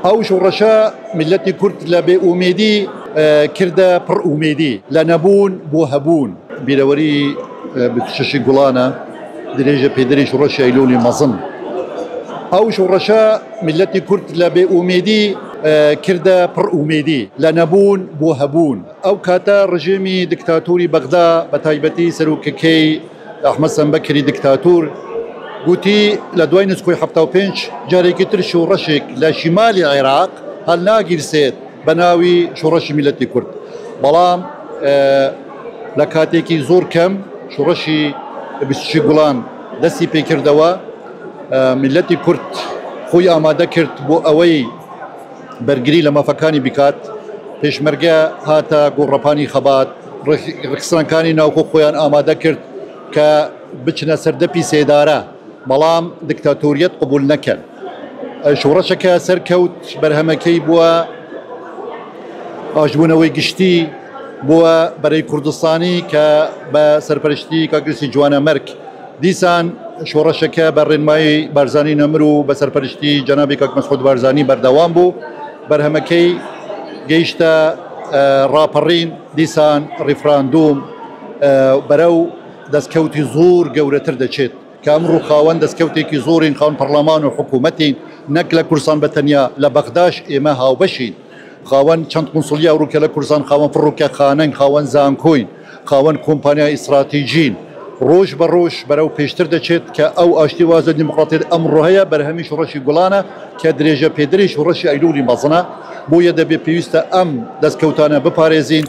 او شورشا ملتي كرد لبي أميدي كردا بر أميدي لنبون بو هبون بيروري بتششي قلانا دريجة بيدري شورشا إيلولي مظن او شورشا ملتي كرد لبي أميدي كردا بر أميدي لنبون بو هبون او كاتا رجيمي دكتاتوري بغداد بتايبتي سروككي احمد سنبكري دكتاتور قوتي لدوين نسكوي حبتاو بينش جاري كتر شورشك لشمال العراق هل ناقر سيد بناوي شورش ملتي كرد بلام لكاتيكي زور كم شورشي بسشي قولان دسي بيكر دوا ملتي كرد خوي آماده كرد بو اوي برگري لما فكاني بكات پیش مرقا هاتا قرباني خبات رخصان كاني ناوكو خويان آماده كرد كا بچنا سردبي سيدارا بلام دكتاتوريت قبول نكن شورشكا سركوت برهمكي بوا اجبونوي گشتي بوا بري كردستاني كا بسرپرشتي كاگرسي جوانا مرك ديسان شورشكا برنماي بارزاني نمرو بسرپرشتي جنابي كاك مسعود بارزاني بردوام بو برهمكي گيشتا رابرين ديسان ريفراندوم برو دەستکەوتی زۆر گەورەتر دەچێت کە ئەمڕۆ خاوەن دەستکەوتێکی زۆرین خاوەن پەرلەمان و حکوومەتین نەک لە کوردستان بەتەنیا لە بەغداش ئێمە هاوبەشین خاوەن چەند قونسڵیا ئەوروپا لە کوردستان خاوەن فڕۆکەخانەن خاوەن زانکۆین خاوەن کۆمپانیای ئیستراتیژین ڕۆژ بە ڕۆژ بەرەو پێشتر دەچێت کە ئەو ئاشتی وازە دیموکراتیت ئەمڕۆ هەیە بەرهەمی شوڕەشی گوڵانە کە درێژە پێدری شوڕەشی ئەیلولی مەزنە بۆیە دەبێت پێویستە ئەم دەستکەوتانە بپارێزین.